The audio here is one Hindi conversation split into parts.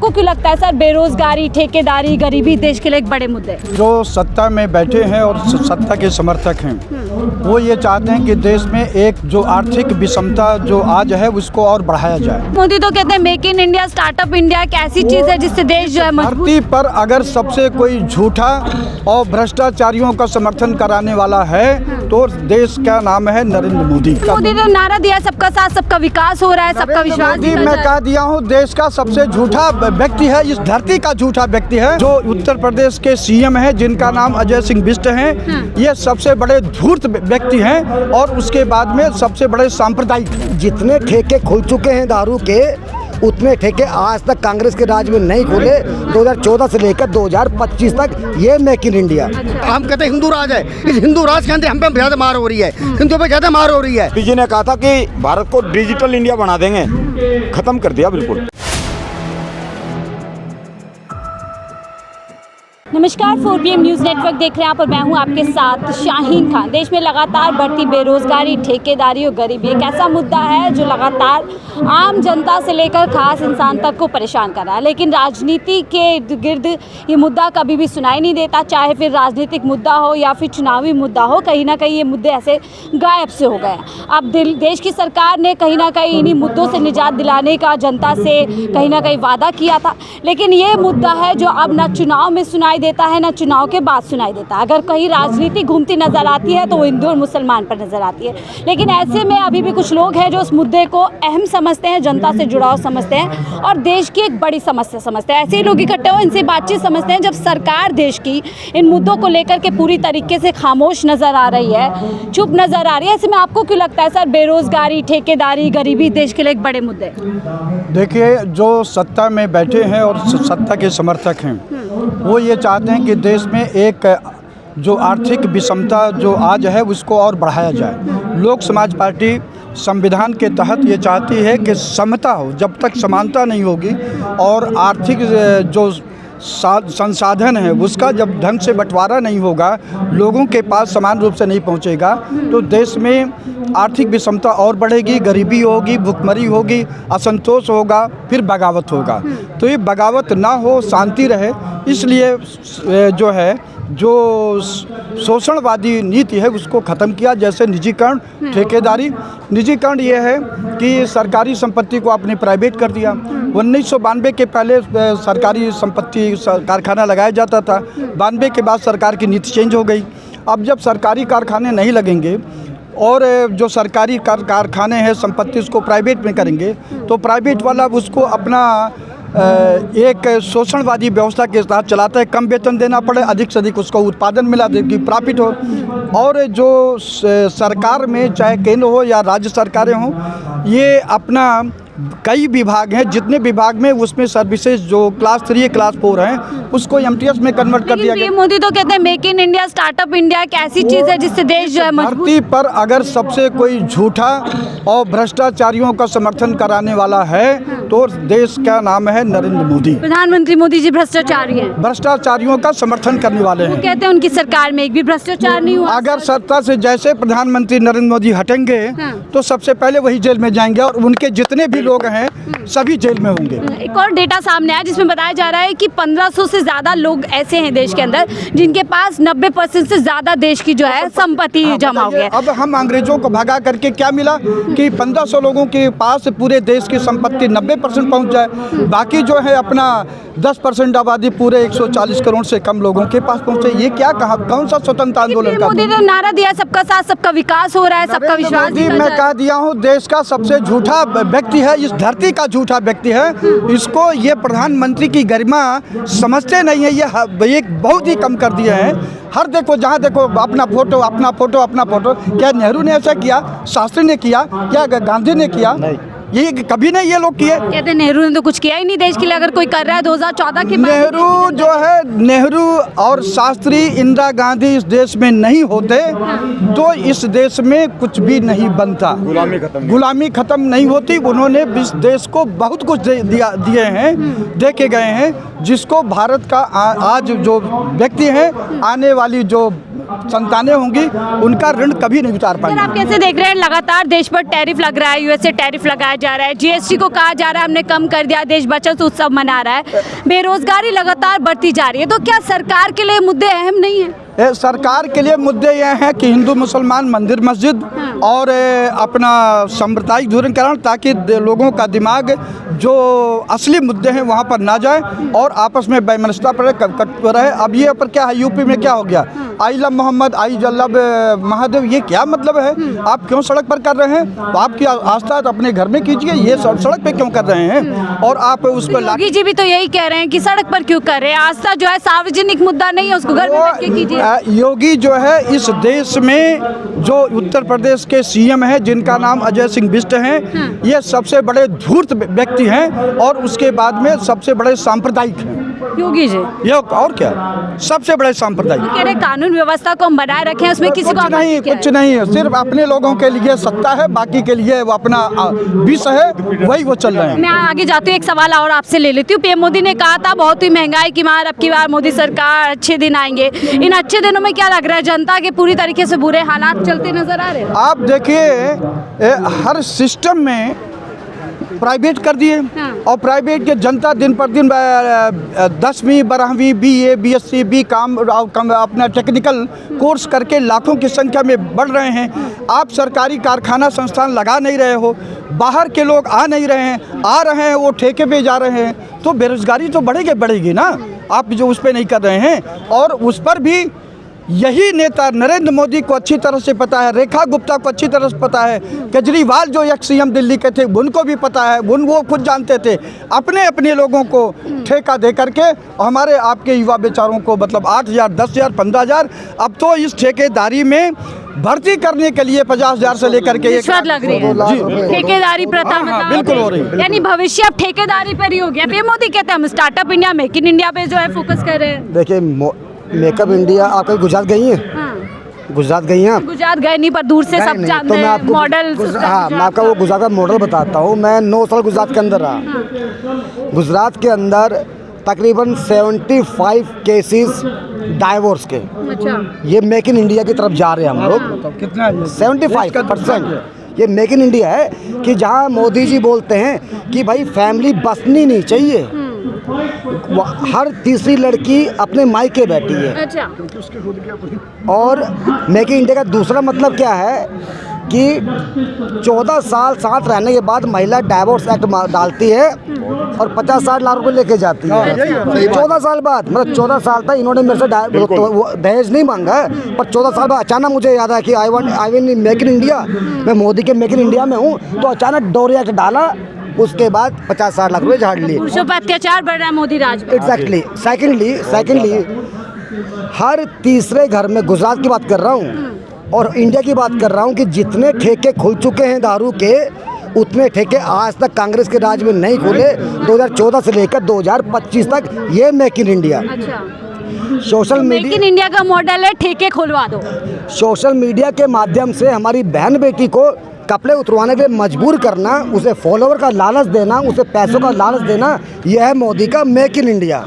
आपको क्यों लगता है सर बेरोजगारी, ठेकेदारी, गरीबी देश के लिए एक बड़े मुद्दे? जो सत्ता में बैठे हैं और सत्ता के समर्थक हैं वो ये चाहते हैं कि देश में एक जो आर्थिक विषमता जो आज है उसको और बढ़ाया जाए। मोदी तो कहते हैं make in India, startup India एक ऐसी चीज है जिससे देश जो है धरती पर अगर सबसे कोई झूठा और भ्रष्टाचारियों का समर्थन कराने वाला है तो देश का नाम है नरेंद्र मोदी। मोदी ने नारा दिया सबका साथ सबका विकास हो रहा है, सबका विश्वास। मोदी मैं कह दिया हूँ देश का सबसे झूठा व्यक्ति है, इस धरती का झूठा व्यक्ति है। जो उत्तर प्रदेश के सीएम है जिनका नाम अजय सिंह बिष्ट है, ये सबसे बड़े धूर्त व्यक्ति हैं और उसके बाद में सबसे बड़े सांप्रदायिक हैं। जितने ठेके खुल चुके हैं दारू के उतने ठेके आज तक कांग्रेस के राज में नहीं खुले। 2014 से लेकर 2025 तक ये मेक इन इंडिया। हम कहते हैं हिंदू राज है, इस हिंदू राज के अंदर हम पे ज्यादा मार हो रही है, हिंदुओं पे ज्यादा मार हो रही है। मोदी जी ने कहा था कि भारत को डिजिटल इंडिया बना देंगे, खत्म कर दिया बिल्कुल। नमस्कार, 4PM न्यूज़ नेटवर्क देख रहे हैं आप और मैं हूं आपके साथ शाहीन खान। देश में लगातार बढ़ती बेरोजगारी, ठेकेदारी और गरीबी एक ऐसा मुद्दा है जो लगातार आम जनता से लेकर खास इंसान तक को परेशान कर रहा है। लेकिन राजनीति के इर्द गिर्द ये मुद्दा कभी भी सुनाई नहीं देता, चाहे फिर राजनीतिक मुद्दा हो या फिर चुनावी मुद्दा हो। कहीं ना कहीं ये मुद्दे ऐसे गायब से हो गए हैं। अब देश की सरकार ने कहीं ना कहीं इन्हीं मुद्दों से निजात दिलाने का जनता से कहीं ना कहीं वादा किया था, लेकिन ये मुद्दा है जो अब ना चुनाव में सुनाई देता है ना चुनाव के बाद सुनाई देता है। अगर कहीं राजनीति घूमती नजर आती है तो वो हिंदू और मुसलमान पर नजर आती है। लेकिन ऐसे में अभी भी कुछ लोग हैं जो उस मुद्दे को अहम समझते हैं, जनता से जुड़ाव समझते हैं और देश की एक बड़ी समस्या समझते हैं। ऐसे ही लोग इकट्ठे हो, इनसे बातचीत समझते हैं। जब सरकार देश की इन मुद्दों को लेकर के पूरी तरीके से खामोश नजर आ रही है, चुप नजर आ रही है, ऐसे में आपको क्यों लगता है सर बेरोजगारी, ठेकेदारी, गरीबी देश के लिए एक बड़े मुद्दे? देखिए, जो सत्ता में बैठे हैं और सत्ता के समर्थक हैं वो ये चाहते हैं कि देश में एक जो आर्थिक विषमता जो आज है उसको और बढ़ाया जाए। लोक समाज पार्टी संविधान के तहत ये चाहती है कि समता हो। जब तक समानता नहीं होगी और आर्थिक जो संसाधन है उसका जब ढंग से बंटवारा नहीं होगा, लोगों के पास समान रूप से नहीं पहुंचेगा, तो देश में आर्थिक विषमता और बढ़ेगी, गरीबी होगी, भुखमरी होगी, असंतोष होगा, फिर बगावत होगा। तो ये बगावत ना हो, शांति रहे, इसलिए जो है जो शोषणवादी नीति है उसको ख़त्म किया। जैसे निजीकरण, ठेकेदारी। निजीकरण ये है कि सरकारी संपत्ति को आपने प्राइवेट कर दिया। 1992 के पहले सरकारी संपत्ति कारखाना लगाया जाता था, 92 के बाद सरकार की नीति चेंज हो गई। अब जब सरकारी कारखाने नहीं लगेंगे और जो सरकारी कारखाने हैं संपत्ति उसको प्राइवेट में करेंगे तो प्राइवेट वाला उसको अपना एक शोषणवादी व्यवस्था के साथ चलाता है। कम वेतन देना पड़े, अधिक से अधिक उसको उत्पादन मिला दे कि प्रॉफिट हो। और जो सरकार में चाहे केंद्र हो या राज्य सरकारें हों, ये अपना कई विभाग हैं, जितने विभाग में उसमें सर्विसेज जो क्लास 3 क्लास 4 हैं उसको MTS में कन्वर्ट कर दिया गया। मोदी तो कहते हैं make in India, startup India एक ऐसी चीज है जिससे देश जो है धरती पर अगर सबसे कोई झूठा और भ्रष्टाचारियों का समर्थन कराने वाला है तो देश का नाम है नरेंद्र मोदी। प्रधानमंत्री मोदी जी भ्रष्टाचारी हैं, भ्रष्टाचारियों का समर्थन करने वाले हैं। कहते हैं उनकी सरकार में एक भी भ्रष्टाचार नहीं हुआ। अगर सत्ता से जैसे प्रधानमंत्री नरेंद्र मोदी हटेंगे तो सबसे पहले वही जेल में जाएंगे और उनके जितने भी लोग हैं सभी जेल में होंगे। एक और डेटा सामने आया जिसमें बताया जा रहा है कि 1500 से ज्यादा लोग ऐसे हैं देश के अंदर जिनके पास 90% से ज्यादा देश की जो है संपत्ति जमा हो गया। अब हम अंग्रेजों को भगा करके क्या मिला कि 1500 लोगों के पास पूरे देश की संपत्ति 90% पहुंच जाए, बाकी जो है अपना 10% आबादी पूरे 140 करोड़ से कम लोगों के पास पहुंचे। ये क्या कहा, कौन सा स्वतंत्रता आंदोलन का? मोदी ने नारा दिया सबका साथ सबका विकास हो रहा है, सबका विश्वास। मैं कह दिया हूँ देश का सबसे झूठा व्यक्ति है, इस धरती का झूठा व्यक्ति है। इसको ये प्रधानमंत्री की गरिमा समझते नहीं है, ये एक बहुत ही कम कर दिए हैं। हर देखो जहाँ देखो अपना फोटो अपना फोटो अपना फोटो। क्या नेहरू ने ऐसा किया? शास्त्री ने किया? क्या गांधी ने किया? ये कभी नहीं ये लोग किए। कहते नेहरू ने तो कुछ किया ही नहीं देश के लिए। अगर कोई कर रहा है 2014 के बाद, नेहरू जो है, नेहरू और शास्त्री, इंदिरा गांधी इस देश में नहीं होते तो इस देश में कुछ भी नहीं बनता, गुलामी खत्म नहीं होती। उन्होंने इस देश को बहुत कुछ दिए हैं, दे के गए हैं, जिसको भारत का आज जो व्यक्ति हैं, आने वाली जो संतानें होंगी उनका ऋण कभी नहीं उतार सर, पाएंगे। आप कैसे देख रहे हैं लगातार देश पर टैरिफ लग रहा है, यूएस से टैरिफ लगाया जा रहा है, जीएसटी को कहा जा रहा है हमने कम कर दिया, देश बचत उत्सव मना रहा है, बेरोजगारी लगातार बढ़ती जा रही है, तो क्या सरकार के लिए मुद्दे अहम नहीं है? सरकार के लिए मुद्दे ये हैं कि हिंदू मुसलमान मंदिर मस्जिद और अपना सांप्रदायिक ध्रुवीकरण, ताकि लोगों का दिमाग जो असली मुद्दे हैं वहाँ पर ना जाए और आपस में वैमनस्यता पर रहे। अब ये पर क्या है, यूपी में क्या हो गया, आई लव मोहम्मद, आई जल्लब महादेव, ये क्या मतलब है? आप क्यों सड़क पर कर रहे हैं? तो आपकी आस्था तो अपने घर में कीजिए, ये सड़क पे क्यों कर रहे हैं? और आप उस पर योगी जी भी तो यही कह रहे हैं कि सड़क पर क्यों कर रहे हैं, आस्था जो है सार्वजनिक मुद्दा नहीं है, उसको घर में बैठ के कीजिए। योगी जो है इस देश में जो उत्तर प्रदेश के सीएम हैं जिनका नाम अजय सिंह बिष्ट हैं, ये सबसे बड़े धूर्त व्यक्ति हैं और उसके बाद में सबसे बड़े सांप्रदायिक हैं योगी जी। ये और क्या, सबसे बड़े सांप्रदायिक। कह रहे कानून व्यवस्था को हम बनाए रखें, उसमें किसी को कुछ नहीं है, सिर्फ अपने लोगों के लिए सत्ता है, बाकी के लिए वो अपना विष है, वही वो चल रहे हैं। मैं आगे जाती हूँ, एक सवाल और आपसे ले लेती हूँ। पीएम मोदी ने कहा था बहुत ही महंगाई की मार, अब की बार मोदी सरकार, अच्छे दिन आएंगे। इन अच्छे दिनों में क्या लग रहा है, जनता के पूरी तरीके से बुरे हालात चलते नजर आ रहे हैं? आप देखिए हर सिस्टम में प्राइवेट कर दिए और प्राइवेट के जनता दिन पर दिन 10वीं 12वीं BA BSc BCom अपना टेक्निकल कोर्स करके लाखों की संख्या में बढ़ रहे हैं। आप सरकारी कारखाना संस्थान लगा नहीं रहे हो, बाहर के लोग आ नहीं रहे हैं, आ रहे हैं वो ठेके पे जा रहे हैं, तो बेरोजगारी तो बढ़ेगी ना। आप जो उस पर नहीं कर रहे हैं, और उस पर भी यही नेता नरेंद्र मोदी को अच्छी तरह से पता है, रेखा गुप्ता को अच्छी तरह से पता है, केजरीवाल जो एक्स CM दिल्ली के थे उनको भी पता है, वो खुद जानते थे। अपने लोगों को ठेका दे करके हमारे आपके युवा बेचारों को मतलब 8,000 10,000 15,000, अब तो इस ठेकेदारी में भर्ती करने के लिए 50,000 से लेकर के रिश्वत लग रही है, ठेकेदारी प्रथा हाँ, बिल्कुल हो रही है। यानी भविष्य अब ठेकेदारी पर ही हो गया। पीएम मोदी कहते हैं हम startup India, make in India पे जो है फोकस कर रहे हैं। देखिए मेकअप इंडिया, आप कहीं गुजरात गई हैं? गुजरात गई हैं आप? गुजरात गए नहीं, पर दूर से सब जानते हैं मॉडल। हाँ, मैं आपका वो गुजरात का मॉडल बताता हूँ। मैं 9 साल गुजरात के अंदर रहा। गुजरात के अंदर तकरीबन 75 केसेस डाइवोर्स के। अच्छा, ये मेक इन इंडिया की तरफ जा रहे हैं हम लोग। कितना 75%। ये मेक इन इंडिया है कि जहाँ मोदी जी बोलते हैं कि भाई फैमिली बसनी नहीं चाहिए, हर तीसरी लड़की अपने मायके बैठी है। अच्छा, और मेक इन इंडिया का दूसरा मतलब क्या है कि 14 साल साथ रहने के बाद महिला डाइवोर्स एक्ट डालती है और 50-60 लाख रुपए लेके जाती है। 14 साल बाद, मतलब 14 साल तक इन्होंने मेरे से दहेज नहीं मांगा है, पर 14 साल बाद अचानक मुझे याद आया कि I will make in India, मैं मोदी के मेक इन इंडिया में हूँ, तो अचानक डोरी एक्ट डाला, उसके बाद 50-60 लाख रुपए झाड़ लिए। पुरुषों पर अत्याचार बढ़ रहा है मोदी राज में। एग्जैक्टली। सेकेंडली हर तीसरे घर में, गुजरात की बात कर रहा हूँ और इंडिया की बात कर रहा हूँ, कि जितने ठेके खुल चुके हैं दारू के, उतने ठेके आज तक कांग्रेस के राज में नहीं खुले। 2014 से लेकर 2025 तक ये मेक इन इंडिया। अच्छा, social make in media, India का मॉडल है ठेके खुलवा दो। सोशल मीडिया के माध्यम से हमारी बहन बेटी को कपड़े उतरवाने के लिए मजबूर करना, उसे फॉलोवर का लालच देना, उसे पैसों का लालच देना, यह है मोदी का make in India.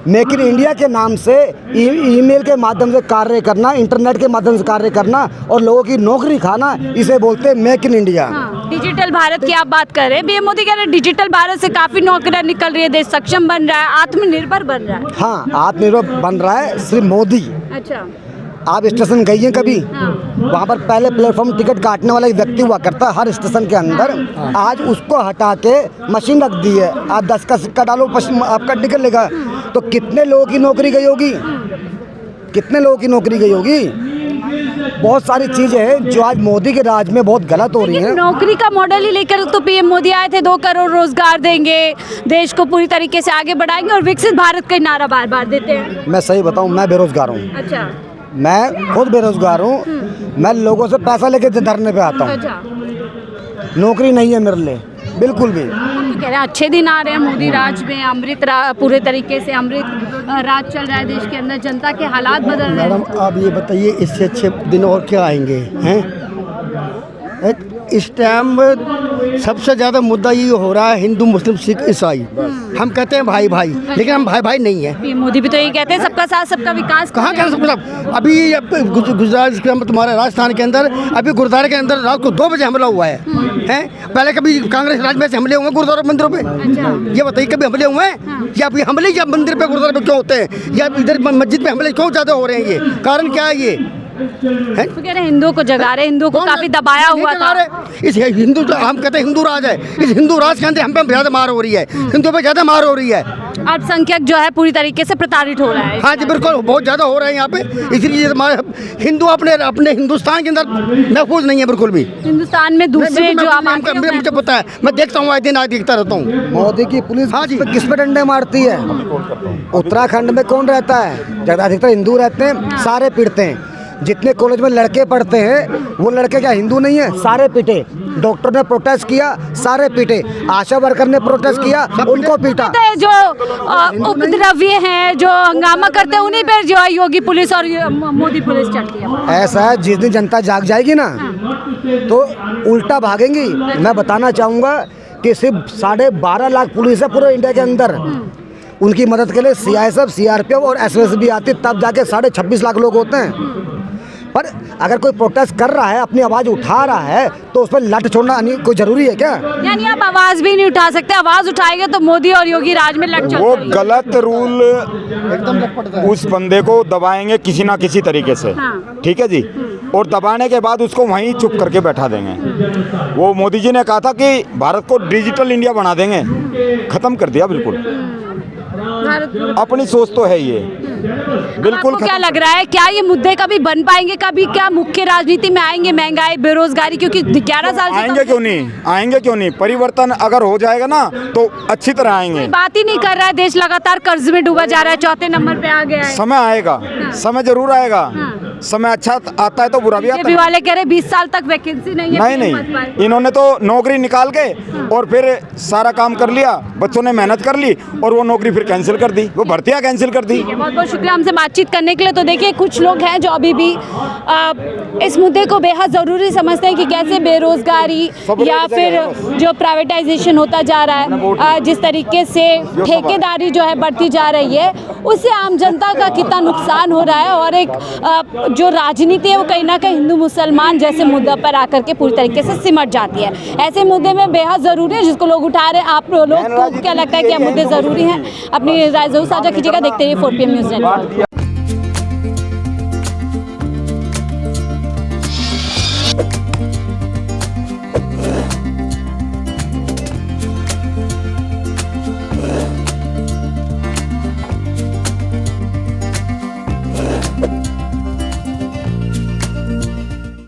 Make in India के नाम से ईमेल के माध्यम से कार्य करना, इंटरनेट के माध्यम से कार्य करना और लोगों की नौकरी खाना, इसे बोलते हैं make in India. Digital Bharat की आप बात कर रहे हैं, पीएम मोदी कह रहे हैं डिजिटल भारत से काफी नौकरियां निकल रही है, देश सक्षम बन रहा है, आत्मनिर्भर बन रहा है। हाँ, आत्मनिर्भर बन रहा है श्री मोदी। अच्छा, आप स्टेशन गई हैं कभी? वहाँ पर पहले प्लेटफॉर्म टिकट काटने वाला एक व्यक्ति हुआ करता हर स्टेशन के अंदर, आज उसको हटा के मशीन रख दी है। आप 10 का सिक्का डालो, आपका टिकट लेगा। तो कितने लोगों की नौकरी गई होगी, कितने लोगों की नौकरी गई होगी? बहुत सारी चीज़ें हैं जो आज मोदी के राज में बहुत गलत हो रही हैं। नौकरी का मॉडल ही लेकर तो पीएम मोदी आए थे, 2 करोड़ रोजगार देंगे, देश को पूरी तरीके से आगे बढ़ाएंगे और विकसित भारत का नारा बार बार देते हैं। मैं सही बताऊँ, मैं बेरोजगार हूँ। अच्छा, मैं खुद बेरोजगार हूँ। मैं लोगों से पैसा लेके धरने पे आता हूँ। अच्छा, नौकरी नहीं है मेरे लिए बिल्कुल भी। हम तो कह रहे हैं अच्छे दिन आ रहे हैं मोदी राज में, पूरे तरीके से अमृत राज चल रहा है देश के अंदर, जनता के हालात बदल रहे हैं। मैडम आप ये बताइए, इससे अच्छे दिन और क्या आएंगे हैं? इस टाइम सबसे ज़्यादा मुद्दा ये हो रहा है हिंदू मुस्लिम सिख ईसाई। हम कहते हैं भाई भाई, लेकिन हम भाई भाई नहीं है। पीएम मोदी भी तो यही कहते हैं सबका साथ सबका विकास। कहाँ कह सकते सब? अभी गुजरात के तुम्हारे राजस्थान के अंदर अभी गुरुद्वारे के अंदर रात को 2 बजे हमला हुआ है। हैं? पहले कभी कांग्रेस राज में से हमले हुए गुरुद्वारा मंदिरों पे? ये बताइए कभी हमले हुए हैं? या अभी हमले या मंदिर पे गुरुद्वारे पे क्यों होते हैं? या इधर मस्जिद पे हमले क्यों ज़्यादा हो रहे हैं? ये कारण क्या है? ये तो कह रहे हिंदुओं को जगा रहे, हिंदुओं को काफी दबाया हुआ था। इस हिंदू हम कहते हैं हिंदू राज है, इस हिंदू राज के अंदर हम पे ज़्यादा मार हो रही है, हिंदुओं पे ज़्यादा मार हो रही है। अल्पसंख्यक जो है पूरी तरीके से प्रताड़ित हो रहा है। हाँ जी बिल्कुल, बहुत ज़्यादा हो रहा है यहाँ पे। इसलिए हमारे हिंदू अपने हिंदुस्तान के अंदर महफूज नहीं है बिल्कुल भी। हिंदुस्तान में दूसरे जो मुझे पता है, मैं देखता हूँ, आए दिन आज देखता रहता हूँ। मोदी की पुलिस हाँ जी किस पे डंडे मारती है? उत्तराखंड में कौन रहता है? ज़्यादा अधिकतर हिंदू रहते हैं, सारे पीटते हैं। जितने कॉलेज में लड़के पढ़ते हैं वो लड़के क्या हिंदू नहीं है? सारे पीटे। डॉक्टर ने प्रोटेस्ट किया, सारे पीटे। आशा वर्कर ने प्रोटेस्ट किया, उनको पीटा। जो उपद्रवी हैं, जो हंगामा करते हैं, उन्हीं पे जो है योगी पुलिस और मोदी पुलिस चढ़ती है। ऐसा है, जिस दिन जनता जाग जाएगी ना तो उल्टा भागेंगी। मैं बताना चाहूँगा कि सिर्फ 12.5 लाख पुलिस है पूरे इंडिया के अंदर। उनकी मदद के लिए CISF, CRPF और SSB भी आती, तब जाके 26.5 लाख लोग होते हैं। पर अगर कोई प्रोटेस्ट कर रहा है, अपनी आवाज़ उठा रहा है, तो उस पर लठ छोड़ना कोई ज़रूरी है क्या? यानी आप आवाज़ भी नहीं उठा सकते, आवाज़ उठाएंगे तो मोदी और योगी राज में लट वो गलत रूल उस बंदे को दबाएंगे किसी ना किसी तरीके से। हाँ। ठीक है जी, और दबाने के बाद उसको वहीं चुप करके बैठा देंगे। वो मोदी जी ने कहा था कि भारत को डिजिटल इंडिया बना देंगे, ख़त्म कर दिया बिल्कुल। अपनी सोच तो है ये बिल्कुल। आपको क्या लग रहा है, क्या ये मुद्दे कभी बन पाएंगे? कभी क्या मुख्य राजनीति में आएंगे? महंगाई, बेरोजगारी, क्योंकि 11 साल से आएंगे क्यों नहीं, आएंगे क्यों नहीं? परिवर्तन अगर हो जाएगा ना तो अच्छी तरह आएंगे। बात ही नहीं कर रहा है, देश लगातार कर्ज में डूबा जा रहा है, 4थे नंबर पे आ गया है। समय आएगा, समय जरूर आएगा। समय अच्छा आता है तो बुरा भी आता है। वाले कह रहे 20 साल तक वैकेंसी नहीं है। नहीं, इन्होंने तो नौकरी निकाल के और फिर सारा काम कर लिया, बच्चों ने मेहनत कर ली और वो नौकरी फिर कैंसिल कर दी, वो भर्तियां कैंसिल कर दी। बहुत बहुत शुक्रिया हमसे बातचीत करने के लिए। तो देखिए कुछ लोग हैं जो अभी भी इस मुद्दे को बेहद ज़रूरी समझते हैं कि कैसे बेरोजगारी या फिर जो प्राइवेटाइजेशन होता जा रहा है, जिस तरीके से ठेकेदारी जो है बढ़ती जा रही है, उससे आम जनता का कितना नुकसान हो रहा है। और एक जो राजनीति है वो कहीं ना कहीं हिंदू मुसलमान जैसे मुद्दा पर आकर के पूरी तरीके से सिमट जाती है। ऐसे मुद्दे में बेहद ज़रूरी है जिसको लोग उठा रहे हैं। आप लोग को क्या लगता है कि मुद्दे ज़रूरी हैं? अपनी राय जरूर साझा कीजिएगा। देखते रहिए 4PM न्यूज़ नेटवर्क।